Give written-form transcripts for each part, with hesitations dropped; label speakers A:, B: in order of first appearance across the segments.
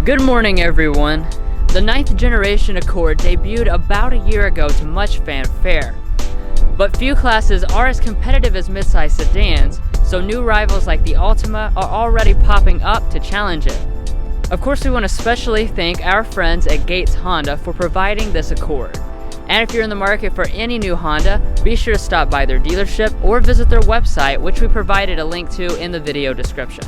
A: Good morning, everyone. The 9th generation Accord debuted about a year ago to much fanfare. But few classes are as competitive as midsize sedans, so new rivals like the Altima are already popping up to challenge it. Of course, we want to especially thank our friends at Gates Honda for providing this Accord. And if you're in the market for any new Honda, be sure to stop by their dealership or visit their website, which we provided a link to in the video description.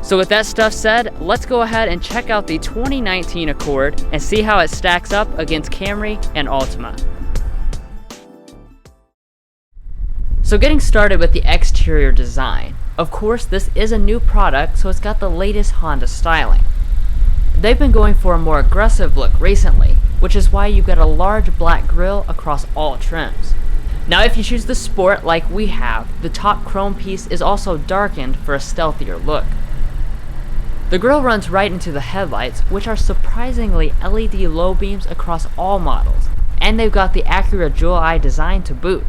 A: So with that stuff said, let's go ahead and check out the 2019 Accord and see how it stacks up against Camry and Altima. So getting started with the exterior design. Of course, this is a new product, so it's got the latest Honda styling. They've been going for a more aggressive look recently, which is why you've got a large black grille across all trims. Now if you choose the Sport like we have, the top chrome piece is also darkened for a stealthier look. The grille runs right into the headlights, which are surprisingly LED low beams across all models, and they've got the accurate jewel eye design to boot.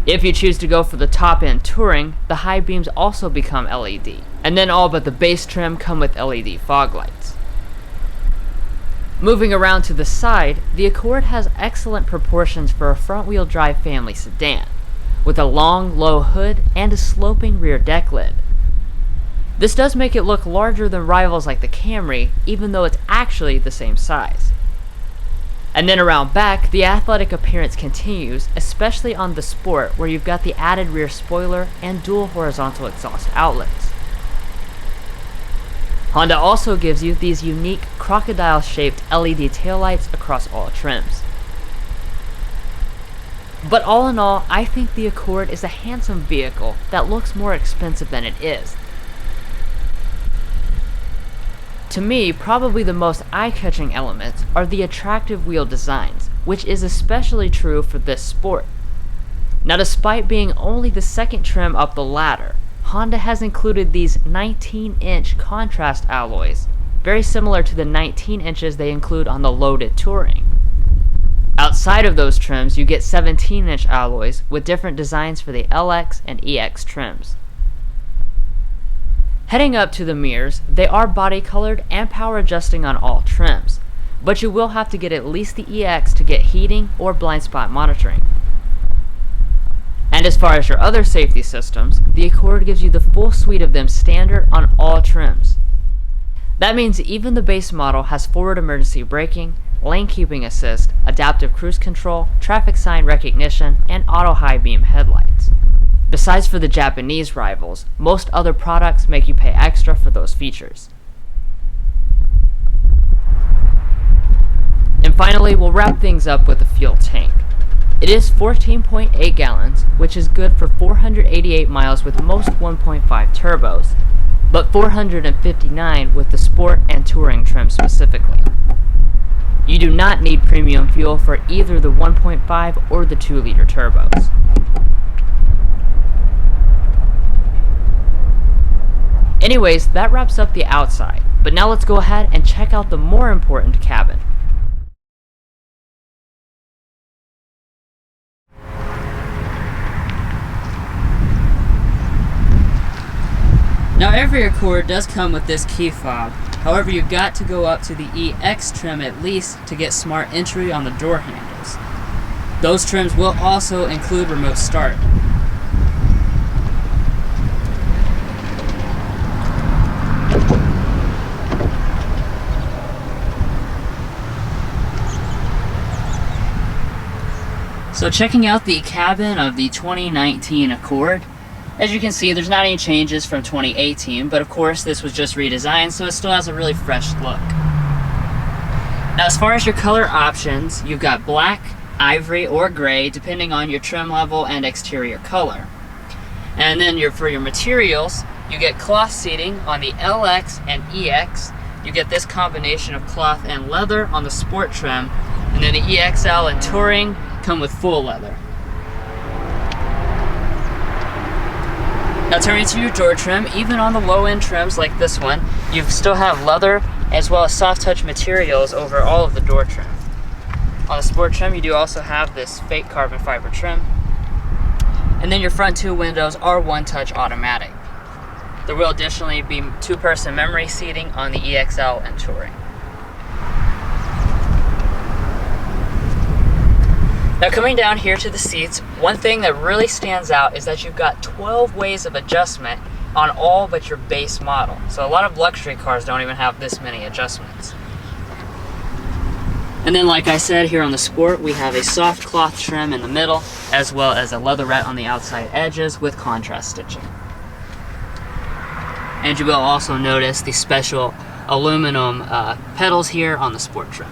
A: If you choose to go for the top-end Touring, the high beams also become LED, and then all but the base trim come with LED fog lights. Moving around to the side, the Accord has excellent proportions for a front-wheel drive family sedan, with a long, low hood and a sloping rear deck lid. This does make it look larger than rivals like the Camry, even though it's actually the same size. And then around back, the athletic appearance continues, especially on the Sport, where you've got the added rear spoiler and dual horizontal exhaust outlets. Honda also gives you these unique crocodile-shaped LED taillights across all trims. But all in all, I think the Accord is a handsome vehicle that looks more expensive than it is. To me, probably the most eye-catching elements are the attractive wheel designs, which is especially true for this Sport. Now, despite being only the second trim up the ladder, Honda has included these 19-inch contrast alloys, very similar to the 19 inches they include on the loaded Touring. Outside of those trims, you get 17-inch alloys with different designs for the LX and EX trims. Heading up to the mirrors, they are body colored and power adjusting on all trims, but you will have to get at least the EX to get heating or blind spot monitoring. And as far as your other safety systems, the Accord gives you the full suite of them standard on all trims. That means even the base model has forward emergency braking, lane keeping assist, adaptive cruise control, traffic sign recognition, and auto high beam headlights. Besides for the Japanese rivals, most other products make you pay extra for those features. And finally, we'll wrap things up with the fuel tank. It is 14.8 gallons, which is good for 488 miles with most 1.5 turbos, but 459 with the Sport and Touring trim specifically. You do not need premium fuel for either the 1.5 or the 2-liter turbos. Anyways, that wraps up the outside, but now let's go ahead and check out the more important cabin. Now every Accord does come with this key fob, however you've got to go up to the EX trim at least to get smart entry on the door handles. Those trims will also include remote start. So checking out the cabin of the 2019 Accord, as you can see there's not any changes from 2018, but of course this was just redesigned so it still has a really fresh look. Now as far as your color options, you've got black, ivory, or gray depending on your trim level and exterior color. And then for your materials, you get cloth seating on the LX and EX. You get this combination of cloth and leather on the Sport trim, and then the EXL and Touring come with full leather. Now turning to your door trim, even on the low end trims like this one, you still have leather as well as soft touch materials over all of the door trim. On the Sport trim, you do also have this fake carbon fiber trim. And then your front two windows are one touch automatic. There will additionally be 2-person memory seating on the EXL and Touring. Now coming down here to the seats, one thing that really stands out is that you've got 12 ways of adjustment on all but your base model. So a lot of luxury cars don't even have this many adjustments. And then like I said, here on the Sport, we have a soft cloth trim in the middle, as well as a leatherette on the outside edges with contrast stitching. And you will also notice the special aluminum pedals here on the Sport trim.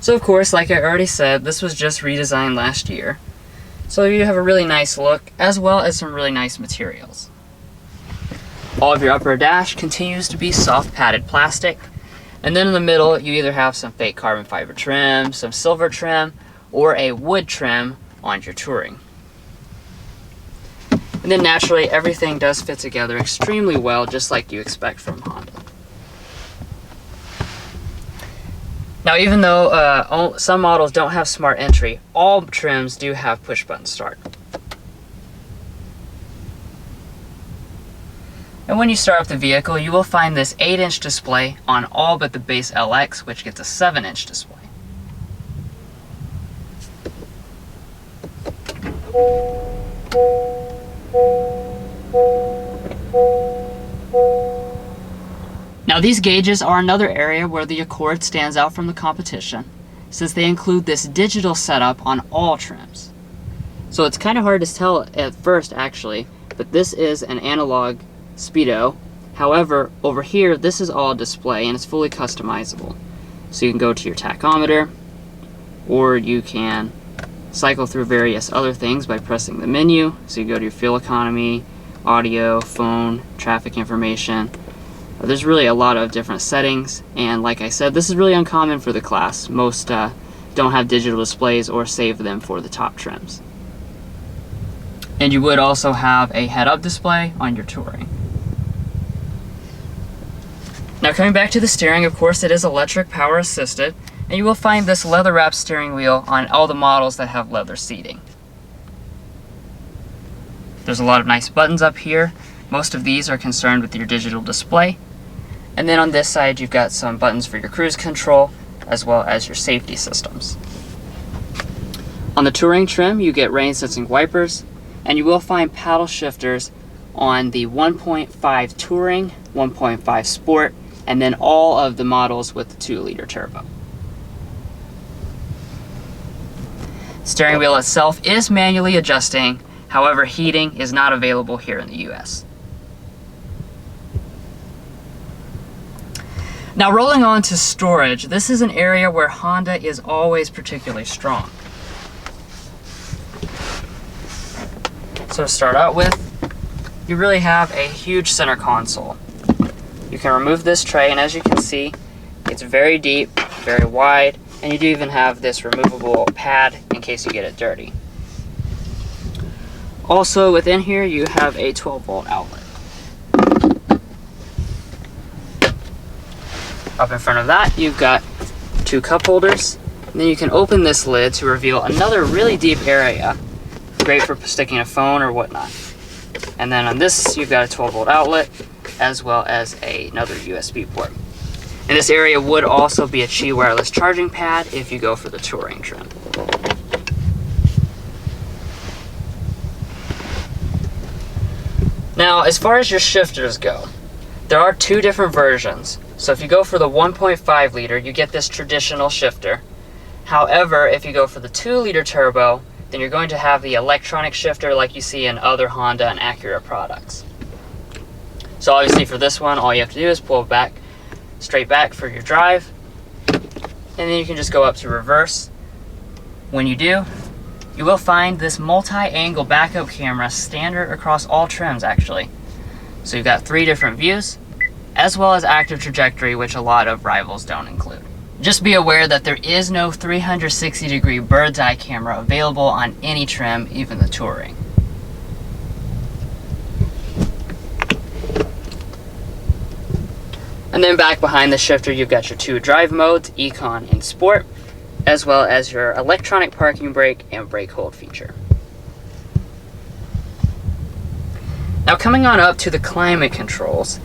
A: So of course, like I already said, this was just redesigned last year. So you have a really nice look, as well as some really nice materials. All of your upper dash continues to be soft padded plastic. And then in the middle, you either have some fake carbon fiber trim, some silver trim, or a wood trim on your Touring. And then naturally, everything does fit together extremely well, just like you expect from Honda. Now, even though some models don't have smart entry, all trims do have push button start. And when you start up the vehicle, you will find this 8-inch display on all but the base LX, which gets a 7-inch display. Now these gauges are another area where the Accord stands out from the competition, since they include this digital setup on all trims. So it's kind of hard to tell at first actually, but this is an analog speedo. However, over here this is all display and it's fully customizable. So you can go to your tachometer, or you can cycle through various other things by pressing the menu. So you go to your fuel economy, audio, phone, traffic information. There's really a lot of different settings, and like I said, this is really uncommon for the class. Most don't have digital displays or save them for the top trims. And you would also have a head-up display on your Touring. Now coming back to the steering, of course it is electric power assisted, and you will find this leather-wrapped steering wheel on all the models that have leather seating. There's a lot of nice buttons up here. Most of these are concerned with your digital display. And then on this side, you've got some buttons for your cruise control, as well as your safety systems. On the Touring trim, you get rain sensing wipers, and you will find paddle shifters on the 1.5 Touring, 1.5 Sport, and then all of the models with the 2-liter turbo. Steering wheel itself is manually adjusting, however heating is not available here in the US. Now rolling on to storage, this is an area where Honda is always particularly strong. So to start out with, you really have a huge center console. You can remove this tray, and as you can see, it's very deep, very wide, and you do even have this removable pad in case you get it dirty. Also within here, you have a 12-volt outlet. Up in front of that, you've got 2 cup holders, and then you can open this lid to reveal another really deep area, great for sticking a phone or whatnot. And then on this, you've got a 12-volt outlet, as well as another USB port. And this area would also be a Qi wireless charging pad if you go for the Touring trim. Now, as far as your shifters go, there are 2 different versions. So if you go for the 1.5 liter, you get this traditional shifter. However, if you go for the 2-liter turbo, then you're going to have the electronic shifter like you see in other Honda and Acura products. So obviously for this one, all you have to do is pull back, straight back for your drive, and then you can just go up to reverse. When you do, you will find this multi-angle backup camera standard across all trims actually. So you've got 3 different views, as well as active trajectory, which a lot of rivals don't include. Just be aware that there is no 360-degree bird's eye camera available on any trim, even the Touring. And then back behind the shifter, you've got your 2 drive modes, Econ and Sport, as well as your electronic parking brake and brake hold feature. Now coming on up to the climate controls,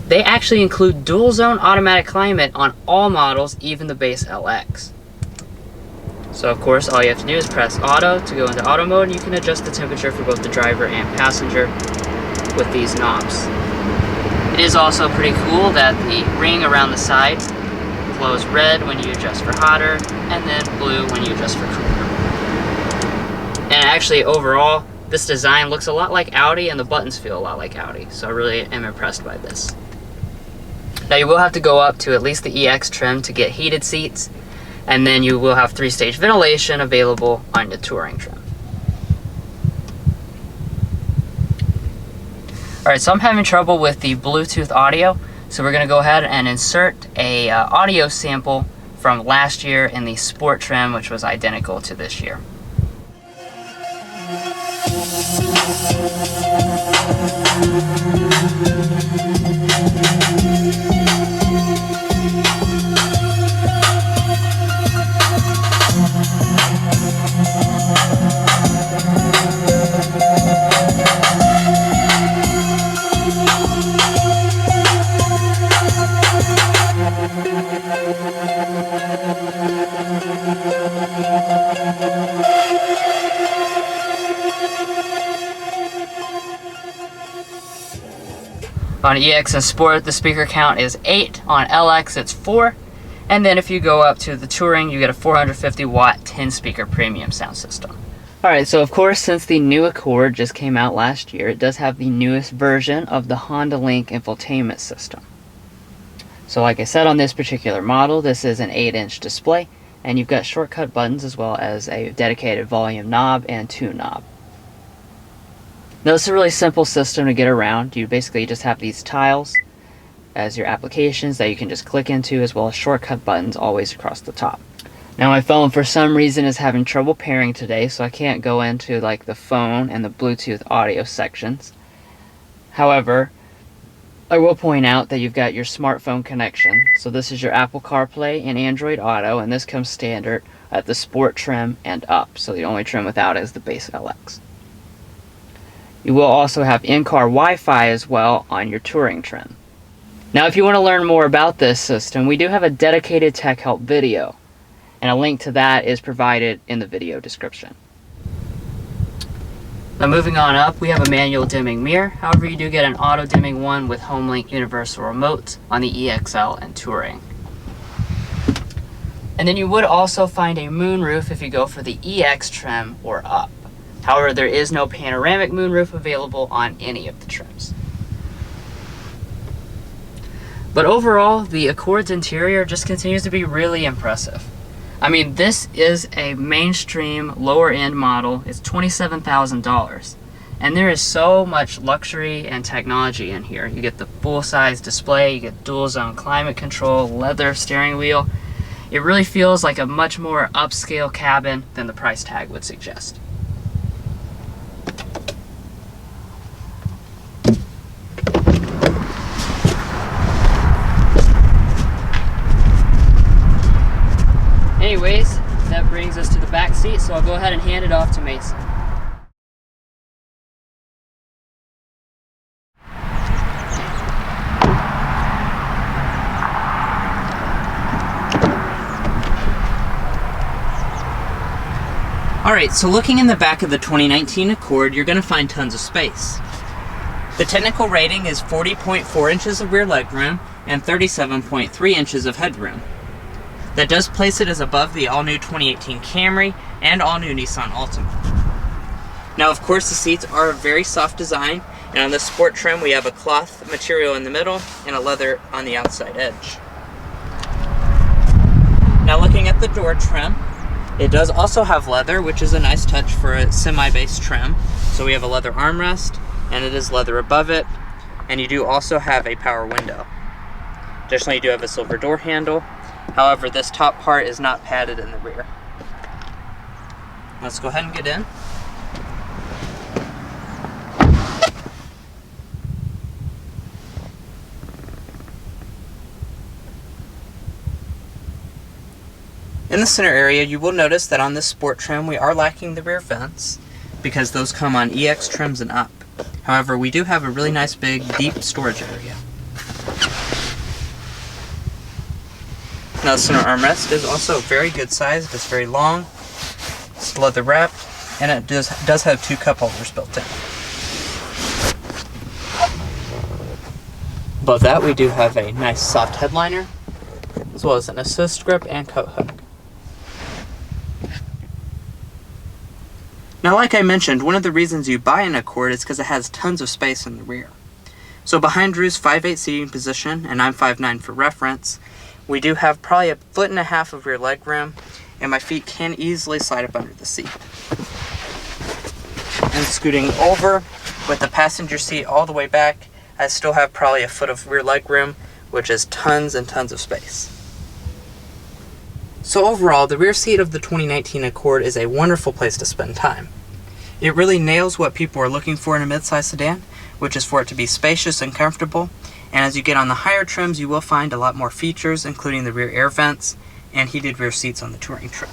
A: they actually include dual zone automatic climate on all models, even the base LX. So of course, all you have to do is press auto to go into auto mode, and you can adjust the temperature for both the driver and passenger with these knobs. It is also pretty cool that the ring around the side glows red when you adjust for hotter, and then blue when you adjust for cooler. And actually, overall, this design looks a lot like Audi, and the buttons feel a lot like Audi, so I really am impressed by this. Now you will have to go up to at least the EX trim to get heated seats, and then you will have 3-stage ventilation available on the Touring trim. Alright, so I'm having trouble with the Bluetooth audio, so we're going to go ahead and insert a audio sample from last year in the Sport trim, which was identical to this year. On EX and Sport, the speaker count is 8. On LX, it's 4. And then if you go up to the Touring, you get a 450 watt 10 speaker premium sound system. Alright, so of course, since the new Accord just came out last year, it does have the newest version of the HondaLink infotainment system. So like I said, on this particular model, this is an 8-inch display, and you've got shortcut buttons as well as a dedicated volume knob and tune knob. Now, it's a really simple system to get around. You basically just have these tiles as your applications that you can just click into, as well as shortcut buttons always across the top. Now, my phone for some reason is having trouble pairing today, so I can't go into like the phone and the Bluetooth audio sections. However, I will point out that you've got your smartphone connection. So this is your Apple CarPlay and Android Auto, and this comes standard at the Sport trim and up. So the only trim without is the base LX. You will also have in-car Wi-Fi as well on your Touring trim. Now, if you want to learn more about this system, we do have a dedicated tech help video, and a link to that is provided in the video description. Now, moving on up, we have a manual dimming mirror. However, you do get an auto dimming one with HomeLink universal remote on the EXL and Touring. And then you would also find a moonroof if you go for the EX trim or up. However, there is no panoramic moonroof available on any of the trims. But overall, the Accord's interior just continues to be really impressive. I mean, this is a mainstream lower-end model. It's $27,000. And there is so much luxury and technology in here. You get the full-size display, you get dual-zone climate control, leather steering wheel. It really feels like a much more upscale cabin than the price tag would suggest. Anyways, that brings us to the back seat, so I'll go ahead and hand it off to Mason. Alright, so looking in the back of the 2019 Accord, you're going to find tons of space. The technical rating is 40.4 inches of rear legroom and 37.3 inches of headroom. That does place it as above the all-new 2018 Camry and all-new Nissan Altima. Now, of course, the seats are a very soft design, and on the Sport trim we have a cloth material in the middle and a leather on the outside edge. Now, looking at the door trim, it does also have leather, which is a nice touch for a semi-base trim. So we have a leather armrest, and it is leather above it, and you do also have a power window. Additionally, you do have a silver door handle. However, this top part is not padded in the rear. Let's go ahead and get in.
B: In the center area, you will notice that on this sport trim we are lacking the rear vents because those come on EX trims and up. However, we do have a really nice big deep storage area. Now the center armrest is also very good sized. It's very long, it's leather wrapped, and it does have 2 cup holders built in. Above that we do have a nice soft headliner, as well as an assist grip and coat hook. Now, like I mentioned, one of the reasons you buy an Accord is because it has tons of space in the rear. So behind Drew's 5'8" seating position, and I'm 5'9" for reference, we do have probably 1.5 foot of rear leg room, and my feet can easily slide up under the seat. And scooting over with the passenger seat all the way back, I still have probably 1 foot of rear leg room, which is tons and tons of space. So overall, the rear seat of the 2019 Accord is a wonderful place to spend time. It really nails what people are looking for in a midsize sedan, which is for it to be spacious and comfortable, and as you get on the higher trims you will find a lot more features, including the rear air vents and heated rear seats on the touring trim.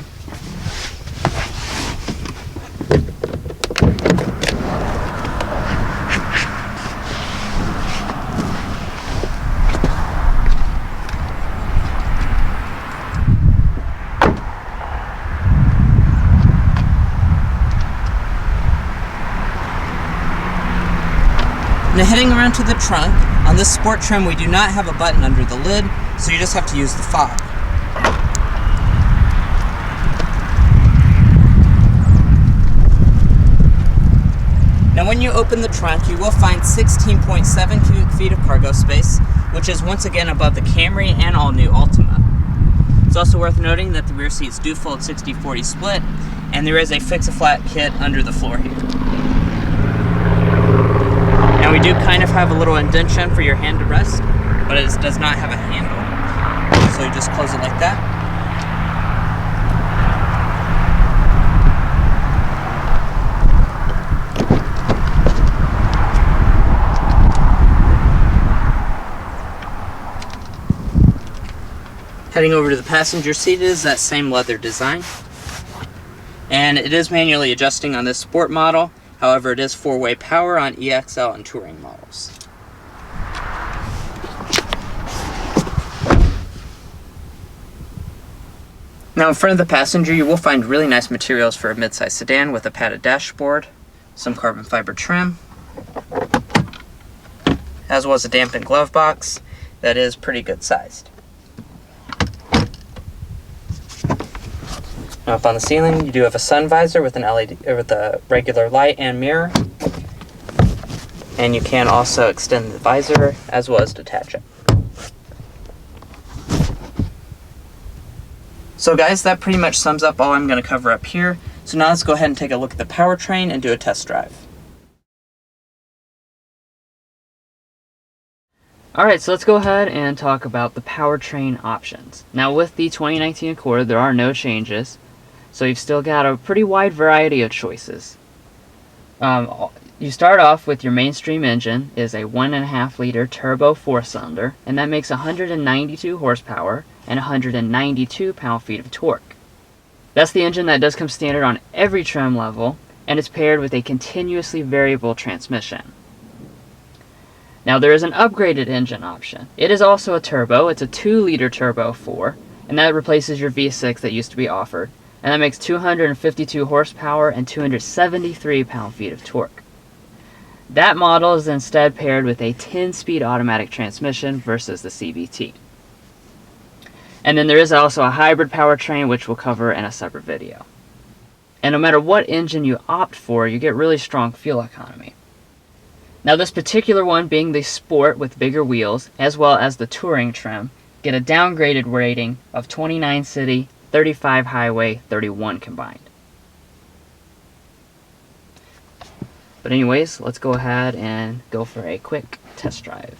B: Now heading around to the trunk, on this sport trim we do not have a button under the lid, so you just have to use the fob. Now when you open the trunk, you will find 16.7 cubic feet of cargo space, which is once again above the Camry and all-new Altima. It's also worth noting that the rear seats do fold 60-40 split, and there is a fix-a-flat kit under the floor here. Now we do kind of have a little indentation for your hand to rest, but it does not have a handle, so you just close it like that. Heading over to the passenger seat is that same leather design, and it is manually adjusting on this sport model. However, it is 4-way power on EXL and touring models. Now in front of the passenger you will find really nice materials for a midsize sedan with a padded dashboard, some carbon fiber trim, as well as a dampened glove box that is pretty good sized. Now up on the ceiling, you do have a sun visor with an LED, with a regular light and mirror, and you can also extend the visor as well as detach it. So guys, that pretty much sums up all I'm going to cover up here. So now let's go ahead and take a look at the powertrain and do a test drive.
A: Alright, so let's go ahead and talk about the powertrain options. Now with the 2019 Accord, there are no changes. So you've still got a pretty wide variety of choices. You start off with your mainstream engine is a 1.5 liter turbo 4-cylinder, and that makes 192 horsepower and 192 pound-feet of torque. That's the engine that does come standard on every trim level, and it's paired with a continuously variable transmission. Now there is an upgraded engine option. It is also a turbo. It's a 2-liter turbo 4, and that replaces your V6 that used to be offered. And that makes 252 horsepower and 273 pound-feet of torque. That model is instead paired with a 10-speed automatic transmission versus the CVT. And then there is also a hybrid powertrain, which we'll cover in a separate video. And no matter what engine you opt for, you get really strong fuel economy. Now this particular one, being the Sport with bigger wheels, as well as the Touring trim, get a downgraded rating of 29 city, 35 highway, 31 combined. But anyways, let's go ahead and go for a quick test drive.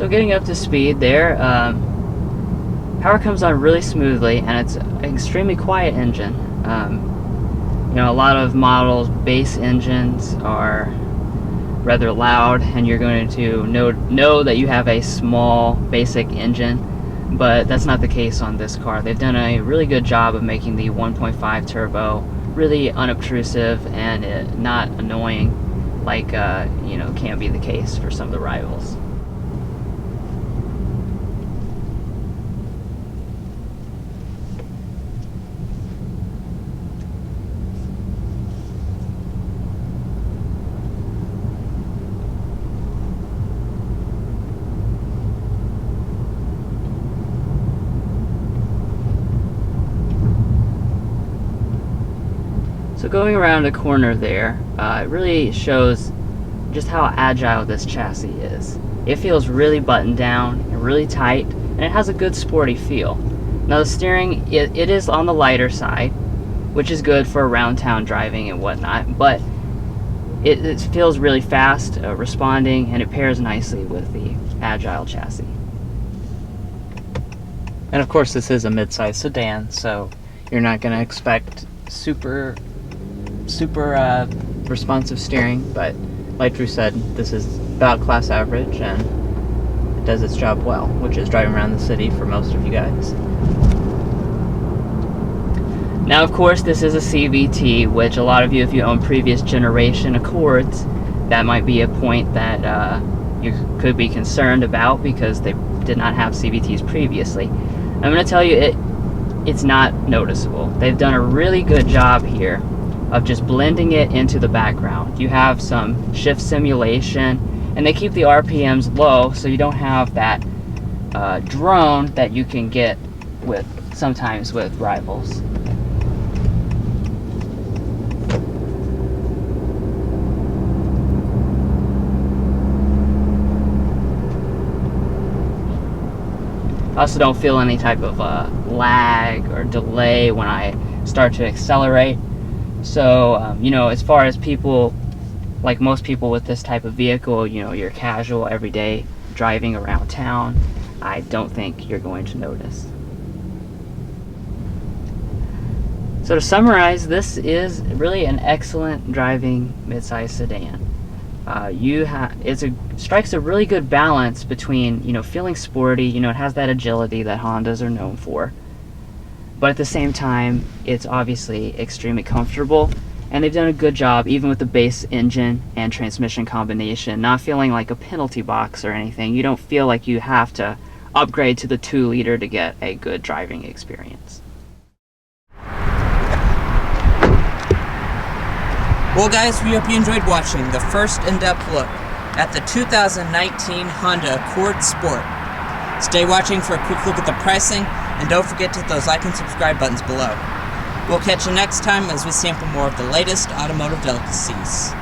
A: So getting up to speed there, power comes on really smoothly, and it's an extremely quiet engine. You know, a lot of models' base engines are rather loud, and you're going to know that you have a small basic engine, but that's not the case on this car. They've done a really good job of making the 1.5 turbo really unobtrusive and not annoying like you know, can be the case for some of the rivals. So going around a corner there, it really shows just how agile this chassis is. It feels really buttoned down and really tight, and it has a good sporty feel. Now the steering, it is on the lighter side, which is good for around town driving and whatnot, but it feels really fast, responding, and it pairs nicely with the agile chassis.
B: And of course this is a mid-size sedan, so you're not going to expect super responsive steering, but like Drew said, this is about class average, and it does its job well, which is driving around the city for most of you guys.
A: Now of course this is a CVT, which a lot of you, if you own previous generation Accords, that might be a point that you could be concerned about because they did not have CVTs previously. I'm going to tell you, it's not noticeable. They've done a really good job here of just blending it into the background. You have some shift simulation, and they keep the RPMs low so you don't have that drone that you can get with sometimes with rivals. I also don't feel any type of lag or delay when I start to accelerate. So, you know, as far as people, like most people with this type of vehicle, you know, your casual, everyday driving around town, I don't think you're going to notice. So to summarize, this is really an excellent driving midsize sedan. It strikes a really good balance between, you know, feeling sporty, you know, it has that agility that Hondas are known for, but at the same time, it's obviously extremely comfortable, and they've done a good job, even with the base engine and transmission combination, not feeling like a penalty box or anything. You don't feel like you have to upgrade to the 2-liter to get a good driving experience.
B: Well guys, we hope you enjoyed watching the first in-depth look at the 2019 Honda Accord Sport. Stay watching for a quick look at the pricing, and don't forget to hit those like and subscribe buttons below. We'll catch you next time as we sample more of the latest automotive delicacies.